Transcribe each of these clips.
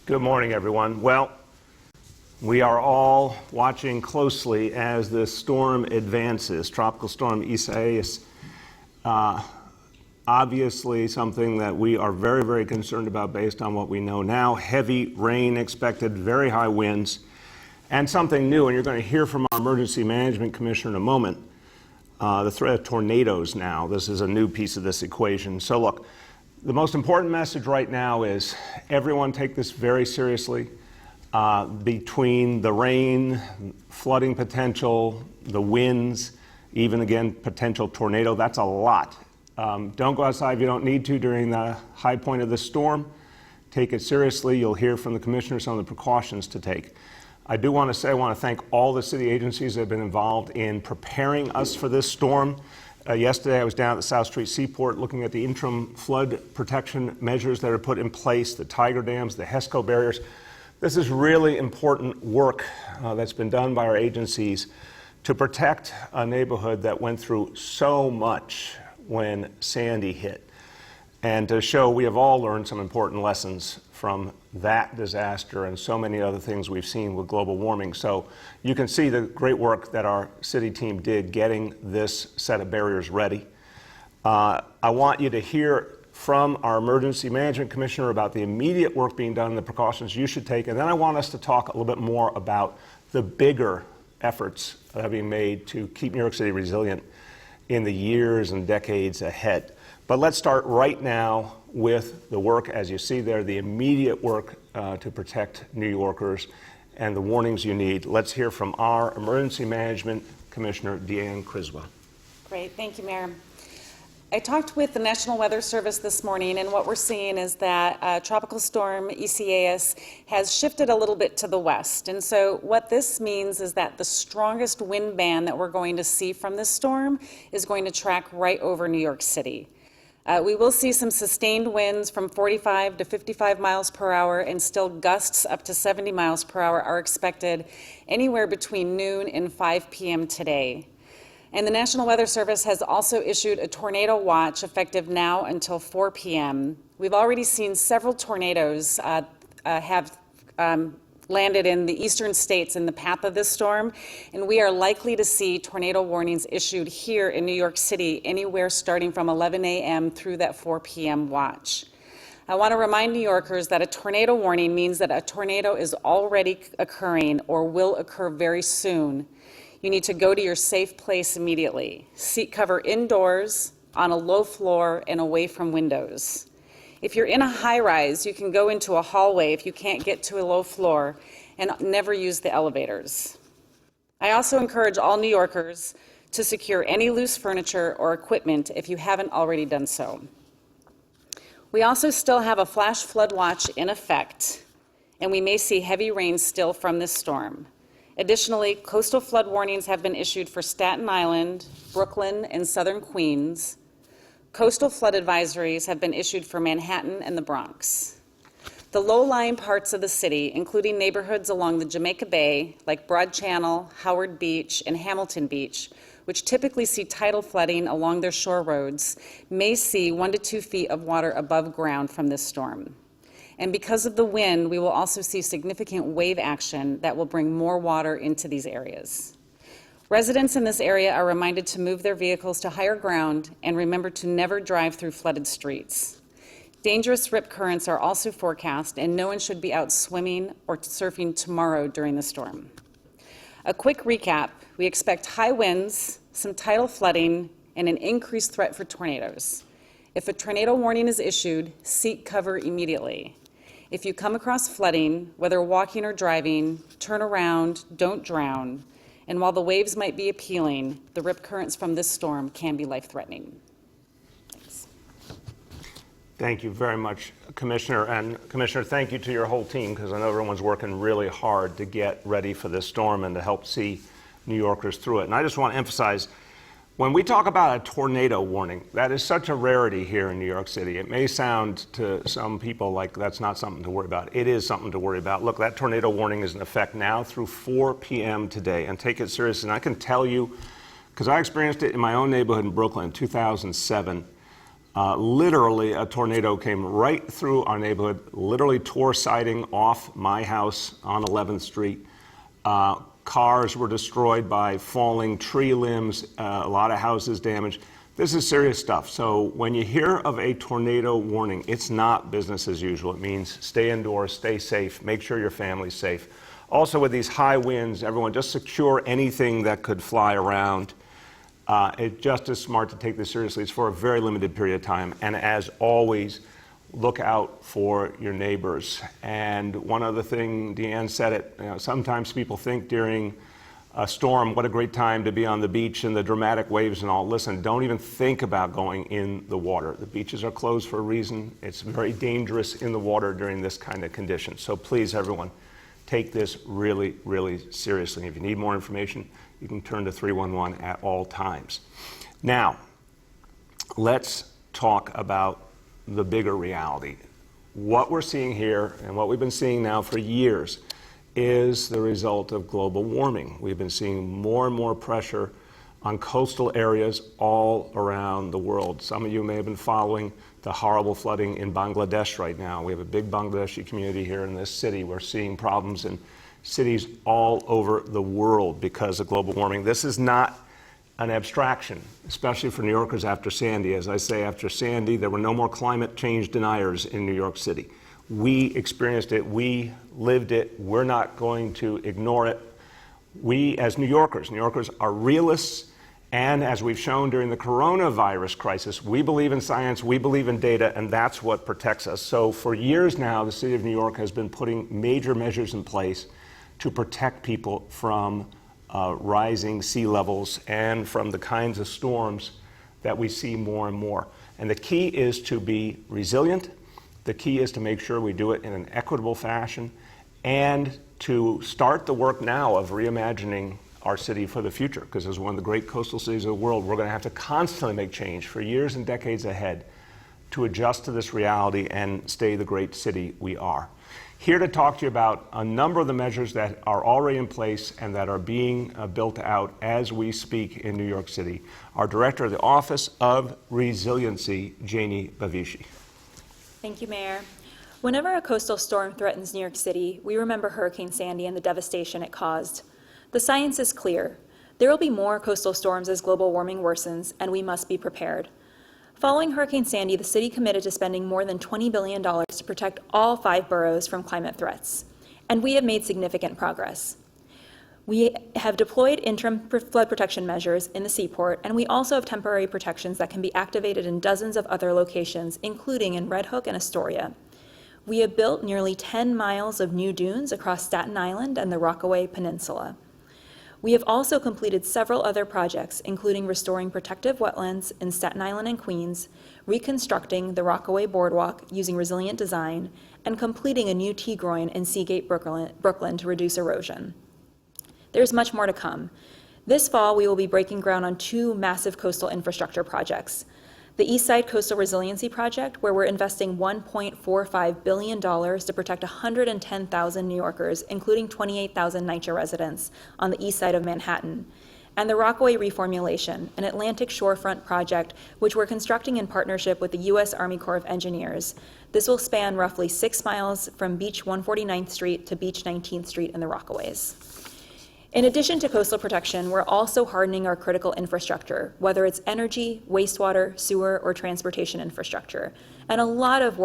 Good morning, everyone. Well, we are all watching closely as this storm advances. Tropical Storm Isaias, obviously something that we are very, very concerned about based on what we know now. Heavy rain expected, very high winds, and something new, and you're going to hear from our Emergency Management Commissioner in a moment, the threat of tornadoes now. This is a new piece of this equation. So look, the most important message right now is everyone take this very seriously. Between the rain, flooding potential, the winds, even again, potential tornado, that's a lot. Don't go outside if you don't need to during the high point of the storm. Take it seriously. You'll hear from the commissioner some of the precautions to take. I do want to say I want to thank all the city agencies that have been involved in preparing us for this storm. Yesterday I was down at the South Street Seaport looking at the interim flood protection measures that are put in place, the Tiger dams, the HESCO barriers. This is really important work that's been done by our agencies to protect a neighborhood that went through so much when Sandy hit, and to show we have all learned some important lessons from that disaster and so many other things we've seen with global warming. So you can see the great work that our city team did getting this set of barriers ready. I want you to hear from our Emergency Management Commissioner about the immediate work being done and the precautions you should take. And then I want us to talk a little bit more about the bigger efforts that are being made to keep New York City resilient in the years and decades ahead. But let's start right now with the work, as you see there, the immediate work to protect New Yorkers and the warnings you need. Let's hear from our Emergency Management Commissioner, Deanne Criswell. Great, thank you, Mayor. I talked with the National Weather Service this morning, and what we're seeing is that Tropical Storm Isaias has shifted a little bit to the west. And so what this means is that the strongest wind band that we're going to see from this storm is going to track right over New York City. We will see some sustained winds from 45 to 55 miles per hour, and still gusts up to 70 miles per hour are expected anywhere between noon and 5 p.m. today. And the National Weather Service has also issued a tornado watch effective now until 4 p.m. We've already seen several tornadoes have landed in the eastern states in the path of this storm, and we are likely to see tornado warnings issued here in New York City anywhere starting from 11 a.m. through that 4 p.m. watch. I want to remind New Yorkers that a tornado warning means that a tornado is already occurring or will occur very soon. You need to go to your safe place immediately. Seek cover indoors, on a low floor, and away from windows. If you're in a high-rise, you can go into a hallway if you can't get to a low floor, and never use the elevators. I also encourage all New Yorkers to secure any loose furniture or equipment if you haven't already done so. We also still have a flash flood watch in effect, and we may see heavy rain still from this storm. Additionally, coastal flood warnings have been issued for Staten Island, Brooklyn, and southern Queens. Coastal flood advisories have been issued for Manhattan and the Bronx. The low-lying parts of the city, including neighborhoods along the Jamaica Bay, like Broad Channel, Howard Beach, and Hamilton Beach, which typically see tidal flooding along their shore roads, may see 1 to 2 feet of water above ground from this storm. And because of the wind, we will also see significant wave action that will bring more water into these areas. Residents in this area are reminded to move their vehicles to higher ground and remember to never drive through flooded streets. Dangerous rip currents are also forecast, and no one should be out swimming or surfing tomorrow during the storm. A quick recap: we expect high winds, some tidal flooding, and an increased threat for tornadoes. If a tornado warning is issued, seek cover immediately. If you come across flooding, whether walking or driving, turn around, don't drown. And while the waves might be appealing, the rip currents from this storm can be life-threatening. Thanks. Thank you very much, Commissioner. And Commissioner, thank you to your whole team, because I know everyone's working really hard to get ready for this storm and to help see New Yorkers through it. And I just want to emphasize, when we talk about a tornado warning, that is such a rarity here in New York City. It may sound to some people like that's not something to worry about. It is something to worry about. Look, that tornado warning is in effect now through 4 p.m. today, and take it seriously. And I can tell you, because I experienced it in my own neighborhood in Brooklyn in 2007, Literally, a tornado came right through our neighborhood, literally tore siding off my house on 11th Street. Cars were destroyed by falling tree limbs, a lot of houses damaged. This is serious stuff. So when you hear of a tornado warning, it's not business as usual. It means stay indoors, stay safe, make sure your family's safe. Also with these high winds, everyone just secure anything that could fly around. It just is smart to take this seriously. It's for a very limited period of time. And as always, look out for your neighbors. And one other thing, Deanne said it, sometimes people think during a storm, what a great time to be on the beach and the dramatic waves and all. Listen, don't even think about going in the water. The beaches are closed for a reason. It's very dangerous in the water during this kind of condition. So please, everyone, take this really, really seriously. If you need more information, you can turn to 311 at all times. Now, let's talk about the bigger reality. What we're seeing here and what we've been seeing now for years is the result of global warming. We've been seeing more and more pressure on coastal areas all around the world. Some of you may have been following the horrible flooding in Bangladesh right now. We have a big Bangladeshi community here in this city. We're seeing problems in cities all over the world because of global warming. This is not an abstraction, especially for New Yorkers after Sandy. As I say, after Sandy, there were no more climate change deniers in New York City. We experienced it, we lived it, we're not going to ignore it. We, as New Yorkers are realists, and as we've shown during the coronavirus crisis, we believe in science, we believe in data, and that's what protects us. So for years now, the city of New York has been putting major measures in place to protect people from rising sea levels and from the kinds of storms that we see more and more. And the key is to be resilient. The key is to make sure we do it in an equitable fashion and to start the work now of reimagining our city for the future, because as one of the great coastal cities of the world, we're going to have to constantly make change for years and decades ahead to adjust to this reality and stay the great city we are. Here to talk to you about a number of the measures that are already in place and that are being built out as we speak in New York City, our Director of the Office of Resiliency, Janie Abramsi. Thank you, Mayor. Whenever a coastal storm threatens New York City, we remember Hurricane Sandy and the devastation it caused. The science is clear. There will be more coastal storms as global warming worsens, and we must be prepared. Following Hurricane Sandy, the city committed to spending more than $20 billion to protect all 5 boroughs from climate threats, and we have made significant progress. We have deployed interim flood protection measures in the seaport, and we also have temporary protections that can be activated in dozens of other locations, including in Red Hook and Astoria. We have built nearly 10 miles of new dunes across Staten Island and the Rockaway Peninsula. We have also completed several other projects, including restoring protective wetlands in Staten Island and Queens, reconstructing the Rockaway Boardwalk using resilient design, and completing a new T-groin in Seagate, Brooklyn to reduce erosion. There's much more to come. This fall, we will be breaking ground on 2 massive coastal infrastructure projects. The East Side Coastal Resiliency Project, where we're investing $1.45 billion to protect 110,000 New Yorkers, including 28,000 NYCHA residents on the east side of Manhattan. And the Rockaway Reformulation, an Atlantic shorefront project which we're constructing in partnership with the U.S. Army Corps of Engineers. This will span roughly 6 miles from Beach 149th Street to Beach 19th Street in the Rockaways. In addition to coastal protection, we're also hardening our critical infrastructure, whether it's energy, wastewater, sewer, or transportation infrastructure. And a lot of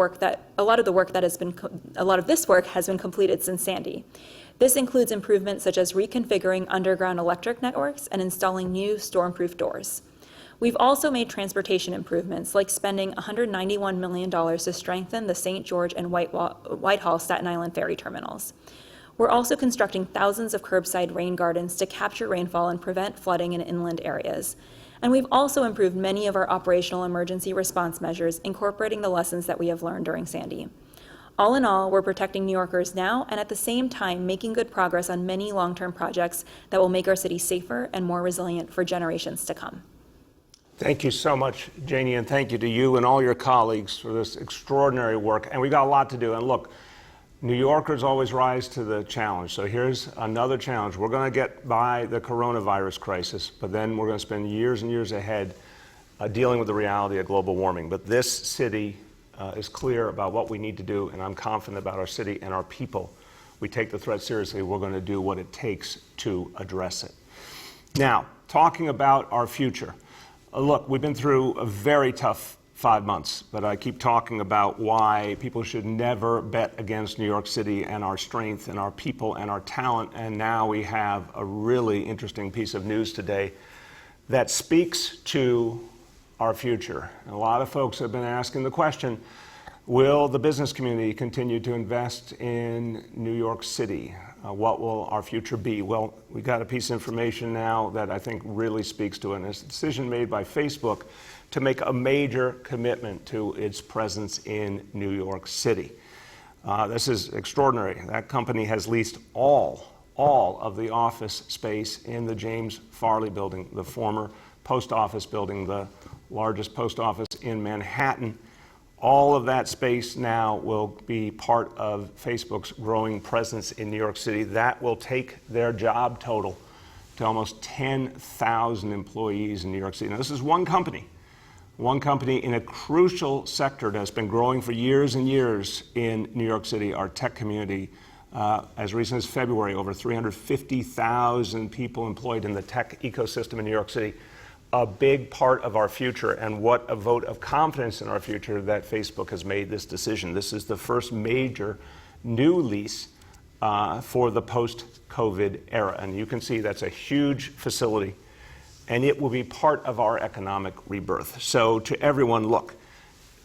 this work has been completed since Sandy. This includes improvements such as reconfiguring underground electric networks and installing new storm-proof doors. We've also made transportation improvements, like spending $191 million to strengthen the St. George and Whitehall Staten Island ferry terminals. We're also constructing thousands of curbside rain gardens to capture rainfall and prevent flooding in inland areas. And we've also improved many of our operational emergency response measures, incorporating the lessons that we have learned during Sandy. All in all, we're protecting New Yorkers now and at the same time making good progress on many long-term projects that will make our city safer and more resilient for generations to come. Thank you so much, Janie, and thank you to you and all your colleagues for this extraordinary work. And we got a lot to do. And look, New Yorkers always rise to the challenge. So here's another challenge. We're going to get by the coronavirus crisis, but then we're going to spend years and years ahead dealing with the reality of global warming. But this city is clear about what we need to do, and I'm confident about our city and our people. We take the threat seriously. We're going to do what it takes to address it. Now, talking about our future. Look, we've been through a very tough 5 months, but I keep talking about why people should never bet against New York City and our strength and our people and our talent. And now we have a really interesting piece of news today that speaks to our future. And a lot of folks have been asking the question, will the business community continue to invest in New York City? What will our future be? Well, we got a piece of information now that I think really speaks to it. And it's a decision made by Facebook to make a major commitment to its presence in New York City. This is extraordinary. That company has leased all of the office space in the James Farley building, the former post office building, the largest post office in Manhattan. All of that space now will be part of Facebook's growing presence in New York City. That will take their job total to almost 10,000 employees in New York City. Now, this is one company in a crucial sector that's been growing for years and years in New York City, our tech community. As recent as February, over 350,000 people employed in the tech ecosystem in New York City. A big part of our future, and what a vote of confidence in our future that Facebook has made this decision. This is the first major new lease for the post-COVID era. And you can see that's a huge facility, and it will be part of our economic rebirth. So to everyone, look,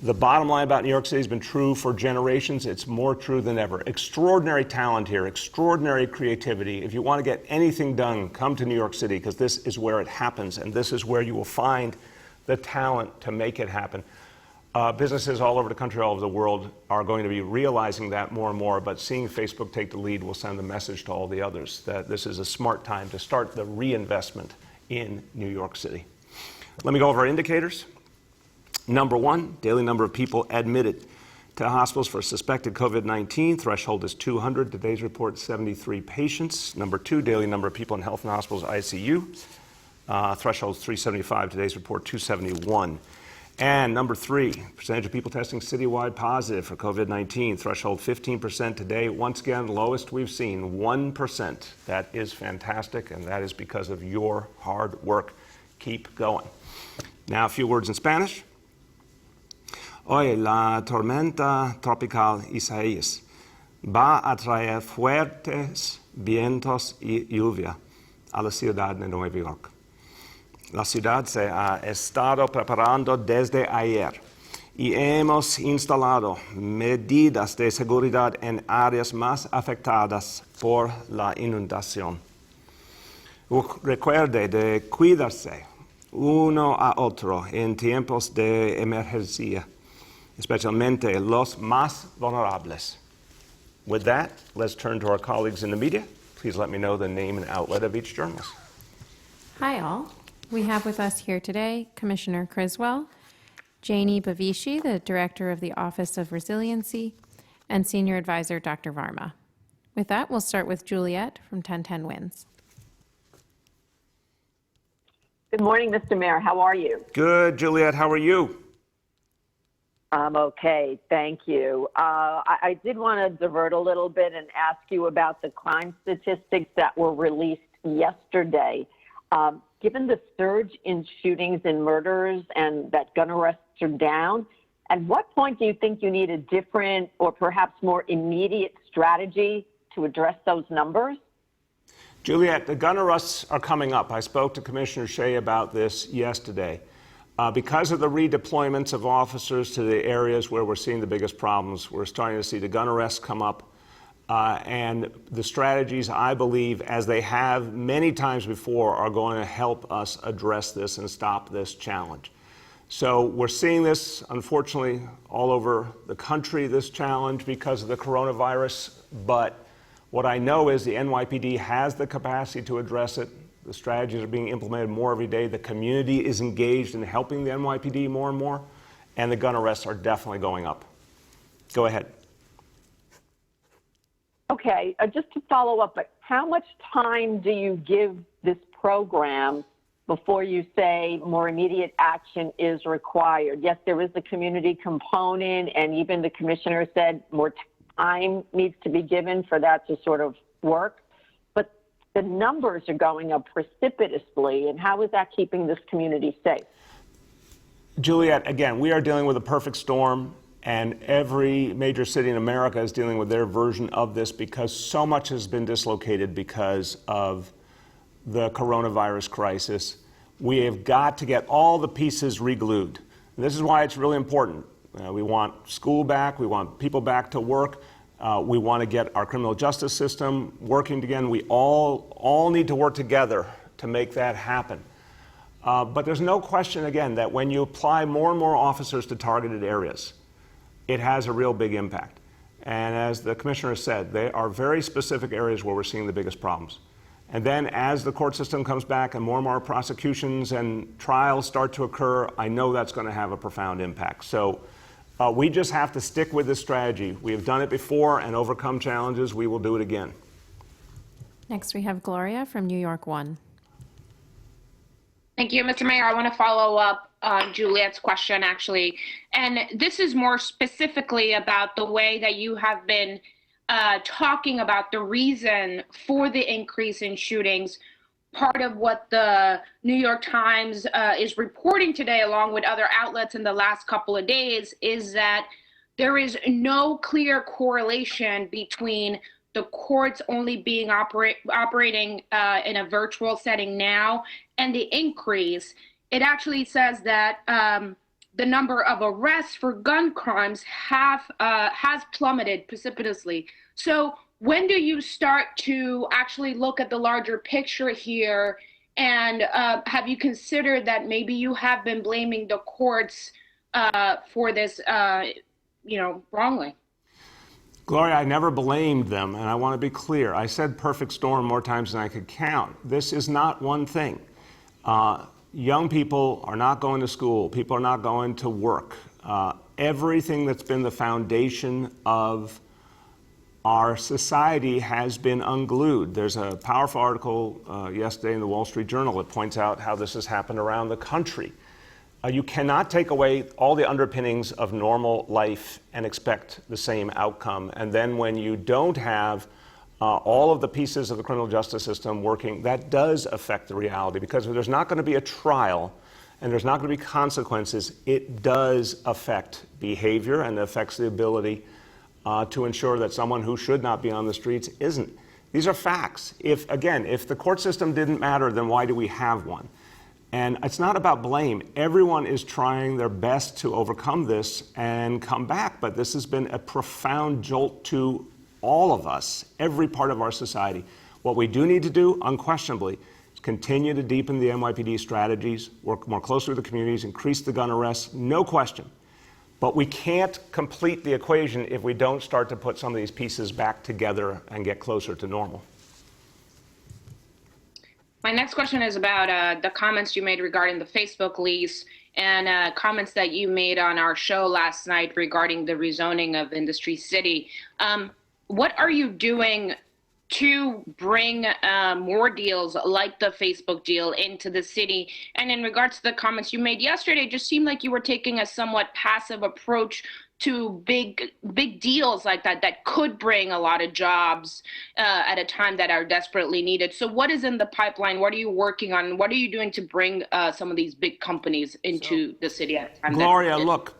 the bottom line about New York City has been true for generations. It's more true than ever. Extraordinary talent here, extraordinary creativity. If you want to get anything done, come to New York City, because this is where it happens, and this is where you will find the talent to make it happen. Businesses all over the country, all over the world are going to be realizing that more and more, but seeing Facebook take the lead will send the message to all the others that this is a smart time to start the reinvestment in New York City. Let me go over our indicators. Number one, daily number of people admitted to hospitals for suspected COVID-19. Threshold is 200. Today's report, 73 patients. Number two, daily number of people in health and hospitals ICU. Threshold is 375. Today's report, 271. And number three, percentage of people testing citywide positive for COVID-19. Threshold 15% today. Once again, lowest we've seen, 1%. That is fantastic, and that is because of your hard work. Keep going. Now, a few words in Spanish. Hoy la tormenta tropical Isaias va a traer fuertes vientos y lluvia a la ciudad de Nueva York. La ciudad se ha estado preparando desde ayer y hemos instalado medidas de seguridad en áreas más afectadas por la inundación. Recuerde de cuidarse uno a otro en tiempos de emergencia, especialmente los más vulnerables. With that, let's turn to our colleagues in the media. Please let me know the name and outlet of each journalist. Hi, all. We have with us here today Commissioner Criswell, Janie Abramsi, the Director of the Office of Resiliency, and Senior Advisor Dr. Varma. With that, we'll start with Juliet from 1010 Wins. Good morning, Mr. Mayor. How are you? Good, Juliet. How are you? I'm okay. Thank you. I did want to divert a little bit and ask you about the crime statistics that were released yesterday. Given the surge in shootings and murders and that gun arrests are down, at what point do you think you need a different or perhaps more immediate strategy to address those numbers? Juliet, the gun arrests are coming up. I spoke to Commissioner Shea about this yesterday. Because of the redeployments of officers to the areas where we're seeing the biggest problems, we're starting to see the gun arrests come up. And the strategies, I believe, as they have many times before, are going to help us address this and stop this challenge. So we're seeing this, unfortunately, all over the country, this challenge because of the coronavirus. But what I know is the NYPD has the capacity to address it. The strategies are being implemented more every day. The community is engaged in helping the NYPD more and more. And the gun arrests are definitely going up. Go ahead. Okay, just to follow up, how much time do you give this program before you say more immediate action is required. Yes, there is a community component, and even the commissioner said more time needs to be given for that to sort of work. But the numbers are going up precipitously, and how is that keeping this community safe? Juliet, again, we are dealing with a perfect storm, and every major city in America is dealing with their version of this because so much has been dislocated because of the coronavirus crisis. We have got to get all the pieces re-glued. And this is why it's really important. We want school back. We want people back to work. We want to get our criminal justice system working again. We all need to work together to make that happen. But there's no question, again, that when you apply more and more officers to targeted areas, it has a real big impact. And as the commissioner said, there are very specific areas where we're seeing the biggest problems. And then as the court system comes back and more prosecutions and trials start to occur, I know that's going to have a profound impact. So we just have to stick with this strategy. We have done it before and overcome challenges. We will do it again. Next, we have Gloria from New York 1. Thank you, Mr. Mayor. I want to follow up on Juliet's question, actually. And this is more specifically about the way that you have been talking about the reason for the increase in shootings. Part of what the New York Times is reporting today, along with other outlets in the last couple of days, is that there is no clear correlation between the courts only being operating in a virtual setting now and the increase. It actually says that the number of arrests for gun crimes has plummeted precipitously. So when do you start to actually look at the larger picture here? And have you considered that maybe you have been blaming the courts for this, wrongly? Gloria, I never blamed them, and I want to be clear. I said perfect storm more times than I could count. This is not one thing. Young people are not going to school. People are not going to work. Everything that's been the foundation of our society has been unglued. There's a powerful article yesterday in the Wall Street Journal that points out how this has happened around the country. You cannot take away all the underpinnings of normal life and expect the same outcome. And then when you don't have all of the pieces of the criminal justice system working, that does affect the reality, because if there's not going to be a trial and there's not going to be consequences, it does affect behavior and affects the ability to ensure that someone who should not be on the streets isn't. These are facts. If the court system didn't matter, then why do we have one? And it's not about blame. Everyone is trying their best to overcome this and come back, but this has been a profound jolt to all of us, every part of our society. What we do need to do, unquestionably, is continue to deepen the NYPD strategies, work more closely with the communities, increase the gun arrests, no question. But we can't complete the equation if we don't start to put some of these pieces back together and get closer to normal. My next question is about the comments you made regarding the Facebook lease and comments that you made on our show last night regarding the rezoning of Industry City. What are you doing to bring more deals like the Facebook deal into the city? And in regards to the comments you made yesterday, it just seemed like you were taking a somewhat passive approach to big deals like that could bring a lot of jobs at a time that are desperately needed. So what is in the pipeline? What are you working on? What are you doing to bring some of these big companies into the city at a time? Gloria, look,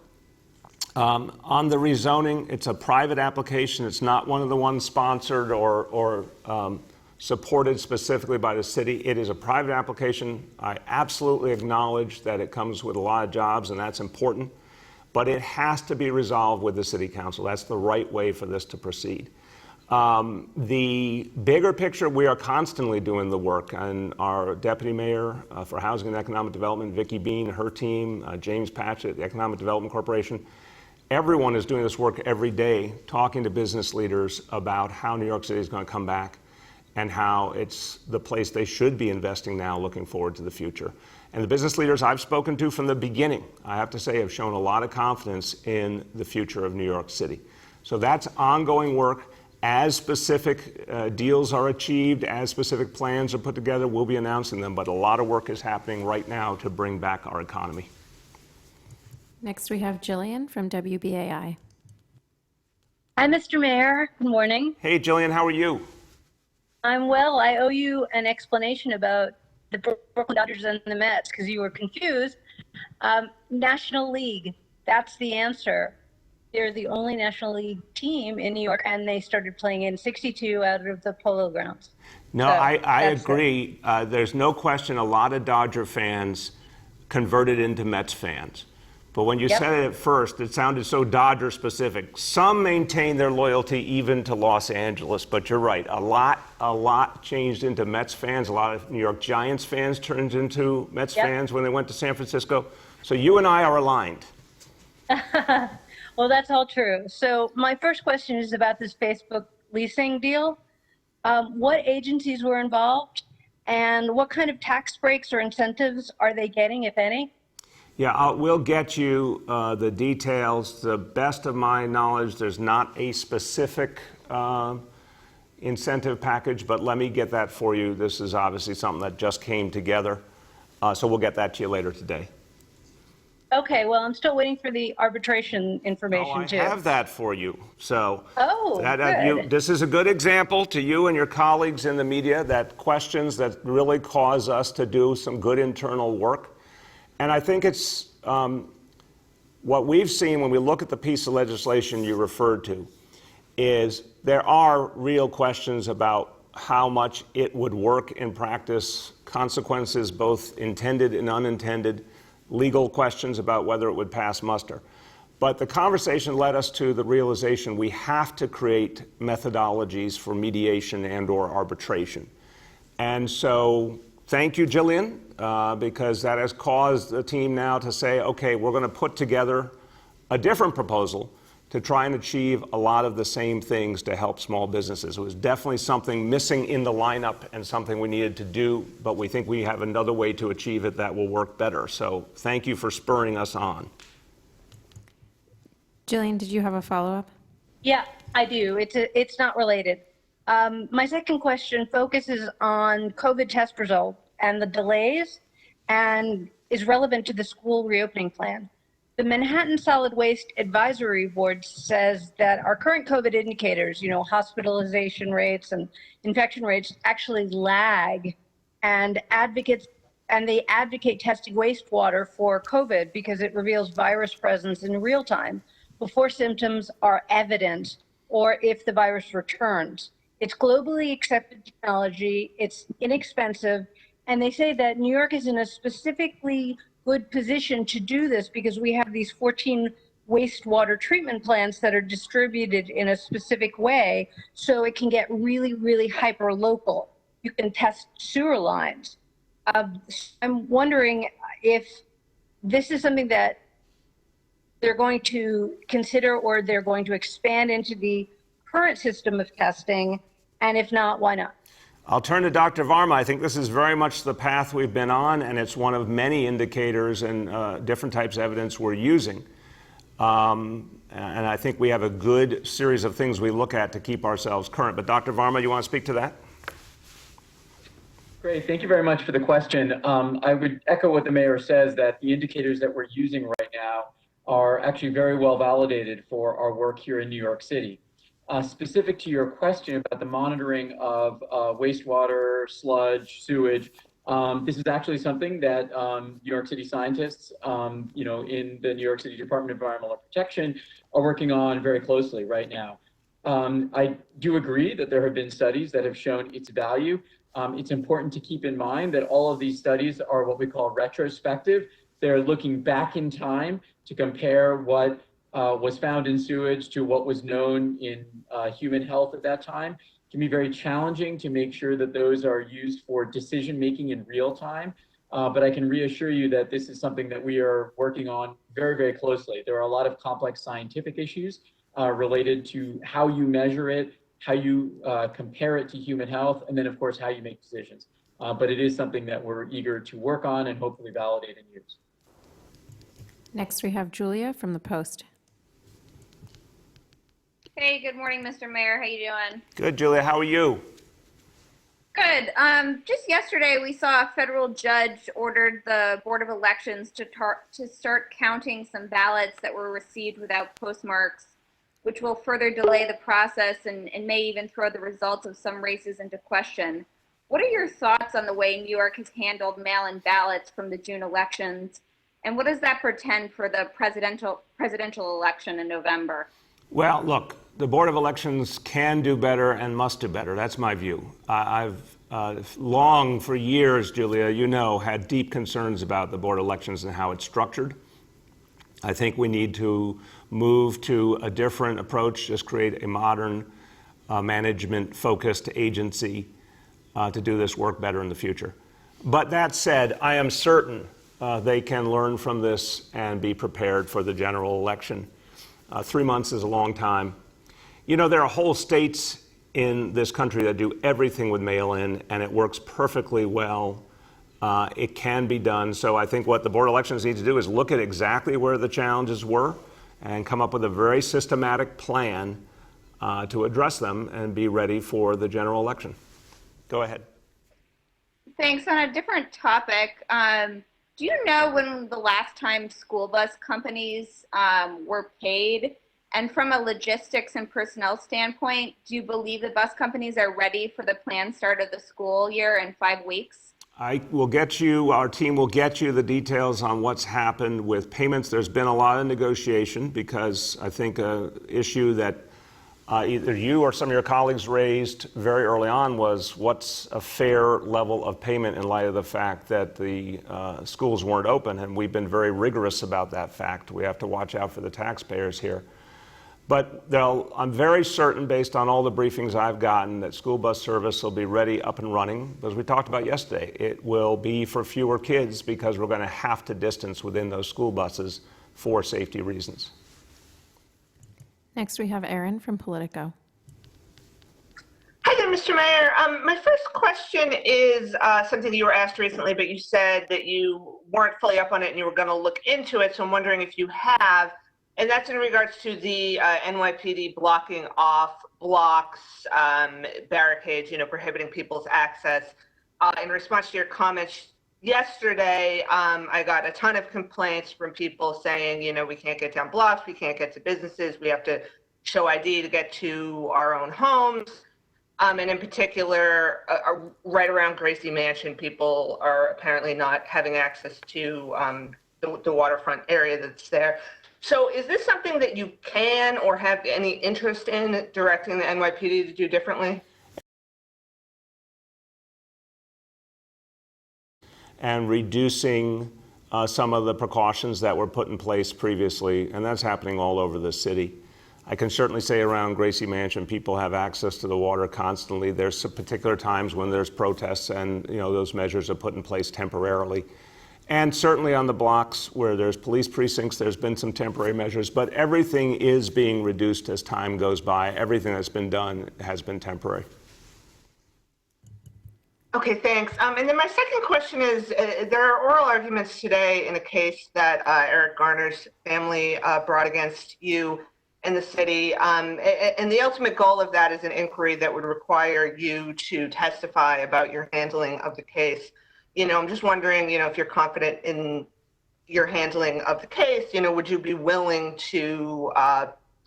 on the rezoning, it's a private application. It's not one of the ones sponsored or supported specifically by the city. It is a private application. I absolutely acknowledge that it comes with a lot of jobs, and that's important. But it has to be resolved with the city council. That's the right way for this to proceed. The bigger picture, we are constantly doing the work, and our deputy mayor for housing and economic development, Vicki Bean, her team, James Patchett, the Economic Development Corporation, everyone is doing this work every day, talking to business leaders about how New York City is going to come back and how it's the place they should be investing now, looking forward to the future. And the business leaders I've spoken to from the beginning, I have to say, have shown a lot of confidence in the future of New York City. So that's ongoing work. As specific deals are achieved, as specific plans are put together, we'll be announcing them. But a lot of work is happening right now to bring back our economy. Next, we have Jillian from WBAI. Hi, Mr. Mayor. Good morning. Hey, Jillian, how are you? I'm well. I owe you an explanation about the Brooklyn Dodgers and the Mets because you were confused. National League, that's the answer. They're the only National League team in New York, and they started playing in 62 out of the Polo Grounds. No, So, I that's agree. There's no question a lot of Dodger fans converted into Mets fans. But when you Yep. said it at first, it sounded so Dodger specific. Some maintain their loyalty even to Los Angeles, but you're right. A lot changed into Mets fans. A lot of New York Giants fans turned into Mets Yep. fans when they went to San Francisco. So you and I are aligned. Well, that's all true. So my first question is about this Facebook leasing deal. What agencies were involved, and what kind of tax breaks or incentives are they getting, if any? Yeah, we'll get you the details. The best of my knowledge, there's not a specific incentive package, but let me get that for you. This is obviously something that just came together. So we'll get that to you later today. Okay, well, I'm still waiting for the arbitration information, Oh, I too. have that for you. So Good. this is a good example to you and your colleagues in the media that questions that really cause us to do some good internal work. And I think it's what we've seen when we look at the piece of legislation you referred to is there are real questions about how much it would work in practice, consequences both intended and unintended, legal questions about whether it would pass muster. But the conversation led us to the realization we have to create methodologies for mediation and or arbitration. And so thank you, Jillian, because that has caused the team now to say, okay, we're going to put together a different proposal to try and achieve a lot of the same things to help small businesses. It was definitely something missing in the lineup and something we needed to do, but we think we have another way to achieve it that will work better. So thank you for spurring us on. Jillian, did you have a follow-up? Yeah, I do. It's not related. My second question focuses on COVID test results and the delays and is relevant to the school reopening plan. The Manhattan Solid Waste Advisory Board says that our current COVID indicators, hospitalization rates and infection rates actually lag, and they advocate testing wastewater for COVID because it reveals virus presence in real time before symptoms are evident or if the virus returns. It's globally accepted technology, it's inexpensive, and they say that New York is in a specifically good position to do this because we have these 14 wastewater treatment plants that are distributed in a specific way, so it can get really, really hyper local. You can test sewer lines. I'm wondering if this is something that they're going to consider or they're going to expand into the current system of testing, and if not, why not? I'll turn to Dr. Varma. I think this is very much the path we've been on, and it's one of many indicators and different types of evidence we're using. And I think we have a good series of things we look at to keep ourselves current. But Dr. Varma, you want to speak to that? Great, thank you very much for the question. I would echo what the mayor says, that the indicators that we're using right now are actually very well validated for our work here in New York City. Specific to your question about the monitoring of wastewater, sludge, sewage, this is actually something that New York City scientists, in the New York City Department of Environmental Protection are working on very closely right now. I do agree that there have been studies that have shown its value. It's important to keep in mind that all of these studies are what we call retrospective. They're looking back in time to compare what was found in sewage to what was known in human health at that time. It can be very challenging to make sure that those are used for decision making in real time. But I can reassure you that this is something that we are working on very, very closely. There are a lot of complex scientific issues related to how you measure it, how you compare it to human health, and then of course, how you make decisions. But it is something that we're eager to work on and hopefully validate and use. Next, we have Julia from the Post. Hey, good morning, Mr. Mayor. How you doing? Good, Julia. How are you? Good. Just yesterday, we saw a federal judge ordered the Board of Elections to start counting some ballots that were received without postmarks, which will further delay the process and may even throw the results of some races into question. What are your thoughts on the way New York has handled mail-in ballots from the June elections, and what does that portend for the presidential election in November? Well, look, the Board of Elections can do better and must do better. That's my view. I've long, for years, Julia, you know, had deep concerns about the Board of Elections and how it's structured. I think we need to move to a different approach, just create a modern, management-focused agency to do this work better in the future. But that said, I am certain they can learn from this and be prepared for the general election. 3 months is a long time. You know, there are whole states in this country that do everything with mail-in, and it works perfectly well. It can be done. So I think what the Board of Elections needs to do is look at exactly where the challenges were and come up with a very systematic plan to address them and be ready for the general election. Go ahead. Thanks. On a different topic, do you know when the last time school bus companies were paid? And from a logistics and personnel standpoint, do you believe the bus companies are ready for the planned start of the school year in 5 weeks? I will get you, our team will get you the details on what's happened with payments. There's been a lot of negotiation because I think an issue that either you or some of your colleagues raised very early on was what's a fair level of payment in light of the fact that the schools weren't open, and we've been very rigorous about that fact. We have to watch out for the taxpayers here. But I'm very certain, based on all the briefings I've gotten, that school bus service will be ready, up and running. As we talked about yesterday, it will be for fewer kids because we're going to have to distance within those school buses for safety reasons. Next, we have Erin from Politico. Hi there, Mr. Mayor. My first question is something you were asked recently, but you said that you weren't fully up on it and you were going to look into it. So I'm wondering if you have, and that's in regards to the NYPD blocking off blocks, barricades, prohibiting people's access. In response to your comments yesterday, I got a ton of complaints from people saying, we can't get down blocks, we can't get to businesses, we have to show ID to get to our own homes. And in particular, right around Gracie Mansion, people are apparently not having access to the waterfront area that's there. So is this something that you can or have any interest in directing the NYPD to do differently? And reducing some of the precautions that were put in place previously, and that's happening all over the city. I can certainly say around Gracie Mansion, people have access to the water constantly. There's some particular times when there's protests and those measures are put in place temporarily. And certainly on the blocks where there's police precincts, there's been some temporary measures, but everything is being reduced as time goes by. Everything that's been done has been temporary. Okay, thanks. And then my second question is, there are oral arguments today in a case that Eric Garner's family brought against you in the city. And the ultimate goal of that is an inquiry that would require you to testify about your handling of the case. I'm just wondering, if you're confident in your handling of the case, would you be willing to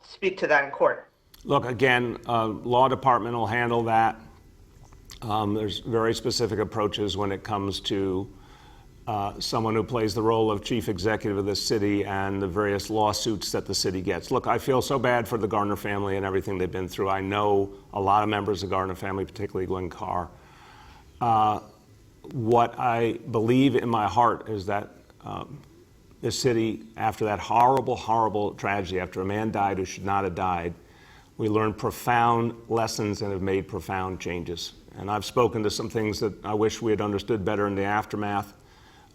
speak to that in court? Look, again, law department will handle that. There's very specific approaches when it comes to someone who plays the role of chief executive of the city and the various lawsuits that the city gets. Look, I feel so bad for the Garner family and everything they've been through. I know a lot of members of the Garner family, particularly Gwen Carr. What I believe in my heart is that this city, after that horrible, horrible tragedy, after a man died who should not have died, we learned profound lessons and have made profound changes. And I've spoken to some things that I wish we had understood better in the aftermath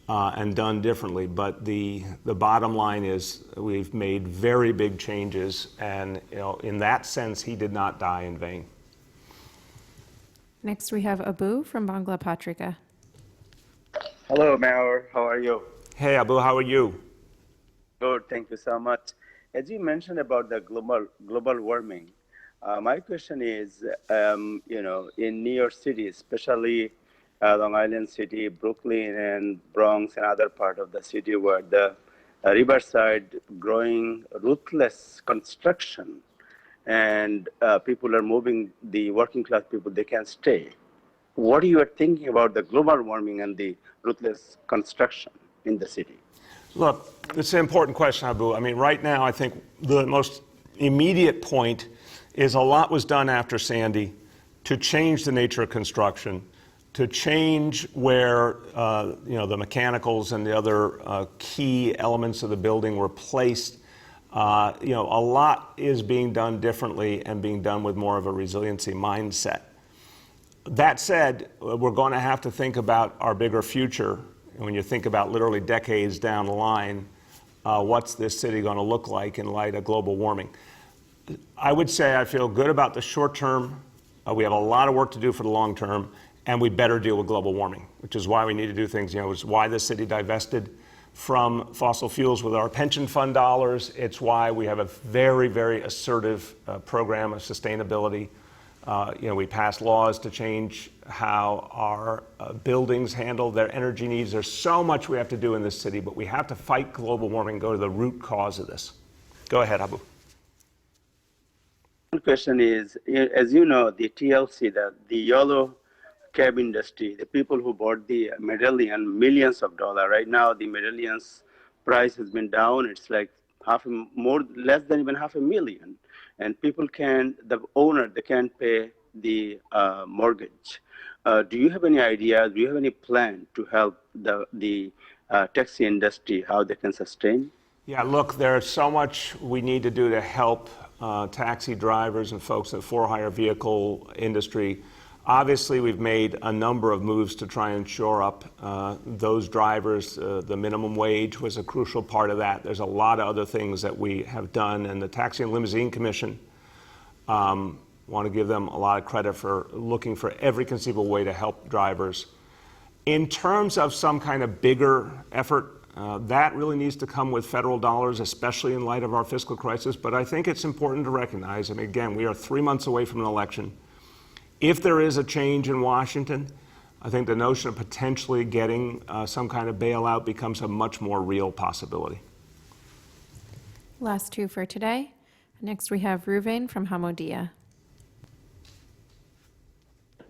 and done differently. But the bottom line is we've made very big changes. And in that sense, he did not die in vain. Next, we have Abu from Bangla Patrika. Hello, Mayor. How are you? Hey, Abu, how are you? Good. Thank you so much. As you mentioned about the global warming, My question is, in New York City, especially Long Island City, Brooklyn, and Bronx, and other part of the city where the riverside growing ruthless construction, and people are moving, the working class people, they can't stay. What are you thinking about the global warming and the ruthless construction in the city? Look, it's an important question, Abu. I mean, right now, I think the most immediate point is a lot was done after Sandy to change the nature of construction, to change where the mechanicals and the other key elements of the building were placed. A lot is being done differently and being done with more of a resiliency mindset. That said, we're going to have to think about our bigger future. And when you think about literally decades down the line, what's this city going to look like in light of global warming? I would say I feel good about the short term. We have a lot of work to do for the long term, and we better deal with global warming, which is why we need to do things. It's why the city divested from fossil fuels with our pension fund dollars. It's why we have a very, very assertive program of sustainability. We passed laws to change how our buildings handle their energy needs. There's so much we have to do in this city, but we have to fight global warming, go to the root cause of this. Go ahead, Abu. One question is, as you know, the TLC, the yellow cab industry, the people who bought the medallion, millions of dollars. Right now, the medallion's price has been down. It's like less than even $500,000. And people the owner, they can't pay the mortgage. Do you have any idea? Do you have any plan to help the taxi industry, how they can sustain? Yeah, look, there's so much we need to do to help taxi drivers and folks in the for-hire vehicle industry. Obviously, we've made a number of moves to try and shore up those drivers. The minimum wage was a crucial part of that. There's a lot of other things that we have done, and the Taxi and Limousine Commission, want to give them a lot of credit for looking for every conceivable way to help drivers. In terms of some kind of bigger effort, that really needs to come with federal dollars, especially in light of our fiscal crisis. But I think it's important to recognize, and again, we are 3 months away from an election. If there is a change in Washington, I think the notion of potentially getting some kind of bailout becomes a much more real possibility. Last two for today. Next, we have Ruvain from Hamodia.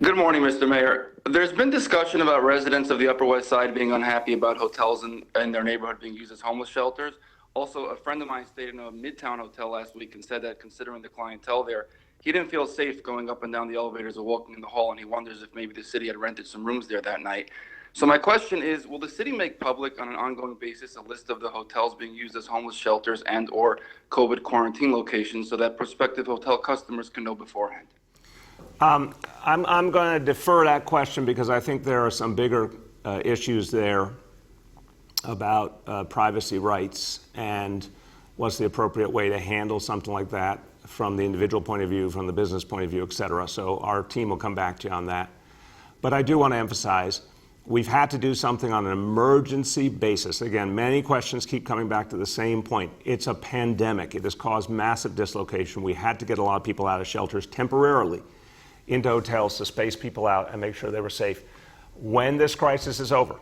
Good morning, Mr. Mayor. There's been discussion about residents of the Upper West Side being unhappy about hotels in their neighborhood being used as homeless shelters. Also, a friend of mine stayed in a Midtown hotel last week and said that considering the clientele there, he didn't feel safe going up and down the elevators or walking in the hall, and he wonders if maybe the city had rented some rooms there that night. So my question is, will the city make public on an ongoing basis a list of the hotels being used as homeless shelters and or COVID quarantine locations so that prospective hotel customers can know beforehand? I'm going to defer that question because I think there are some bigger issues there about privacy rights and what's the appropriate way to handle something like that from the individual point of view, from the business point of view, et cetera. So our team will come back to you on that. But I do want to emphasize, we've had to do something on an emergency basis. Again, many questions keep coming back to the same point. It's a pandemic. It has caused massive dislocation. We had to get a lot of people out of shelters temporarily into hotels to space people out and make sure they were safe. When this crisis is over,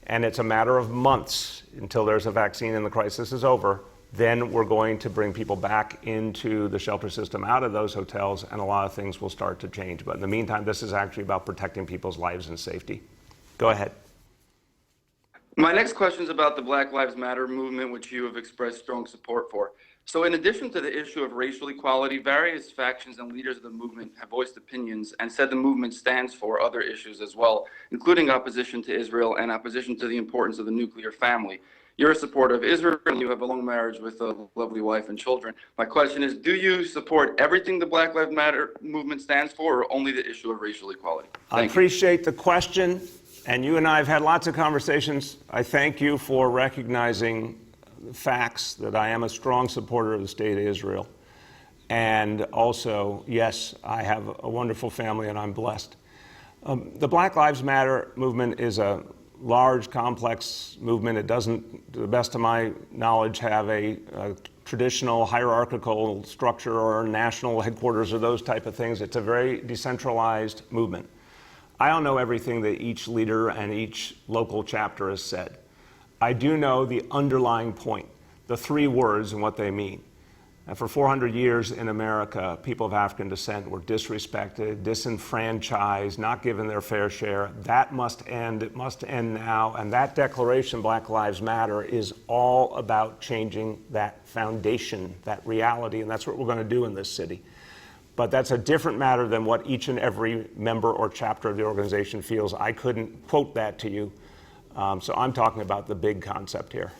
and it's a matter of months until there's a vaccine and the crisis is over, then we're going to bring people back into the shelter system out of those hotels, and a lot of things will start to change. But in the meantime, this is actually about protecting people's lives and safety. Go ahead. My next question is about the Black Lives Matter movement, which you have expressed strong support for. So in addition to the issue of racial equality, various factions and leaders of the movement have voiced opinions and said the movement stands for other issues as well, including opposition to Israel and opposition to the importance of the nuclear family. You're a supporter of Israel, and you have a long marriage with a lovely wife and children. My question is, do you support everything the Black Lives Matter movement stands for, or only the issue of racial equality? I appreciate the question, and you and I have had lots of conversations. I thank you for recognizing the facts that I am a strong supporter of the state of Israel. And also, yes, I have a wonderful family, and I'm blessed. The Black Lives Matter movement is a large, complex movement. It doesn't, to the best of my knowledge, have a traditional hierarchical structure or national headquarters or those type of things. It's a very decentralized movement. I don't know everything that each leader and each local chapter has said. I do know the underlying point, the three words and what they mean. And for 400 years in America, people of African descent were disrespected, disenfranchised, not given their fair share. That must end. It must end now. And that declaration, Black Lives Matter, is all about changing that foundation, that reality. And that's what we're going to do in this city. But that's a different matter than what each and every member or chapter of the organization feels. I couldn't quote that to you. So I'm talking about the big concept here.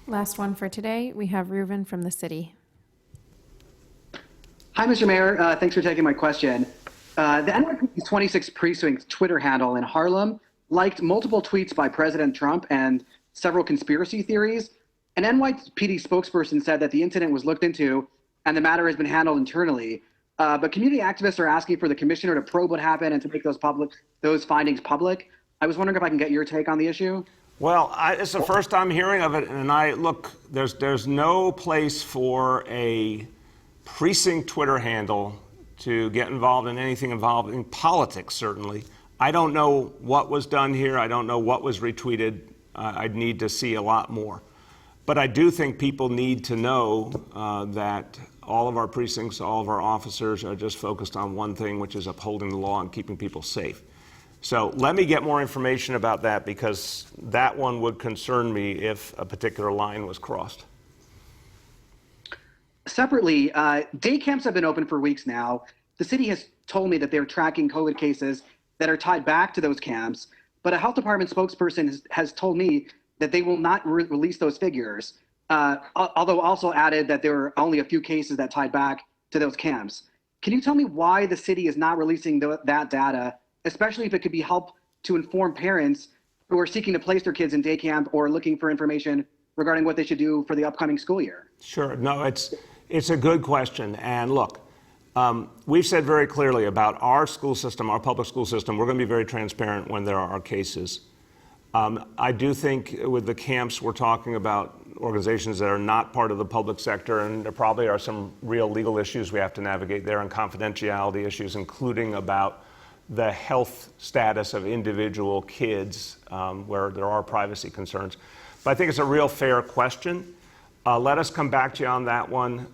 Last one for today, we have Reuven from the city. Hi, Mr. Mayor. Thanks for taking my question. The NYPD 26 Precinct Twitter handle in Harlem liked multiple tweets by President Trump and several conspiracy theories. An NYPD spokesperson said that the incident was looked into and the matter has been handled internally. But community activists are asking for the commissioner to probe what happened and to make those findings public. I was wondering if I can get your take on the issue. Well, it's the first I'm hearing of it, and look, there's no place for a precinct Twitter handle to get involved in anything involving politics, certainly. I don't know what was done here. I don't know what was retweeted. I'd need to see a lot more. But I do think people need to know that all of our precincts, all of our officers are just focused on one thing, which is upholding the law and keeping people safe. So let me get more information about that, because that one would concern me if a particular line was crossed. Separately, day camps have been open for weeks now. The city has told me that they're tracking COVID cases that are tied back to those camps, but a health department spokesperson has told me that they will not release those figures, although also added that there were only a few cases that tied back to those camps. Can you tell me why the city is not releasing that data, especially if it could be help to inform parents who are seeking to place their kids in day camp or looking for information regarding what they should do for the upcoming school year? Sure. No, it's a good question. And look, we've said very clearly about our school system, our public school system, we're going to be very transparent when there are cases. I do think with the camps, we're talking about organizations that are not part of the public sector, and there probably are some real legal issues we have to navigate there and confidentiality issues, including about the health status of individual kids where there are privacy concerns. But I think it's a real fair question. Let us come back to you on that one,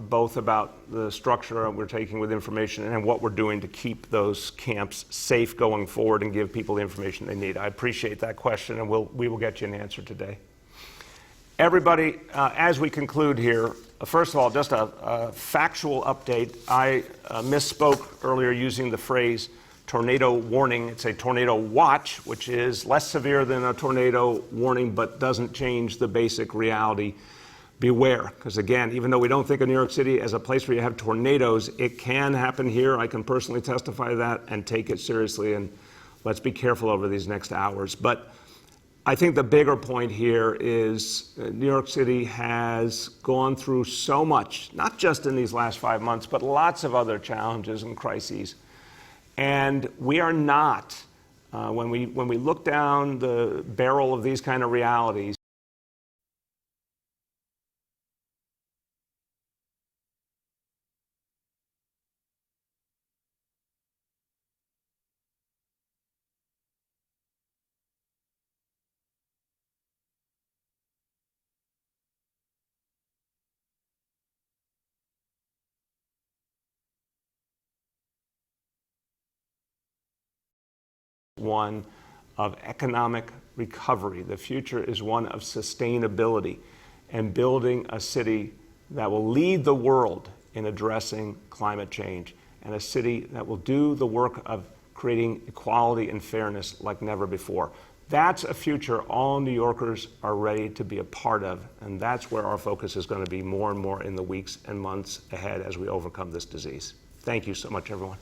both about the structure we're taking with information and what we're doing to keep those camps safe going forward and give people the information they need. I appreciate that question, and we will get you an answer today. Everybody, as we conclude here, first of all, just a factual update. I misspoke earlier using the phrase tornado warning. It's a tornado watch, which is less severe than a tornado warning, but doesn't change the basic reality. Beware, because again, even though we don't think of New York City as a place where you have tornadoes, it can happen here. I can personally testify to that and take it seriously, and let's be careful over these next hours. But I think the bigger point here is New York City has gone through so much, not just in these last 5 months, but lots of other challenges and crises. And we are not, when we look down the barrel of these kind of realities, one of economic recovery. The future is one of sustainability and building a city that will lead the world in addressing climate change, and a city that will do the work of creating equality and fairness like never before. That's a future all New Yorkers are ready to be a part of, and that's where our focus is going to be more and more in the weeks and months ahead as we overcome this disease. Thank you so much, everyone.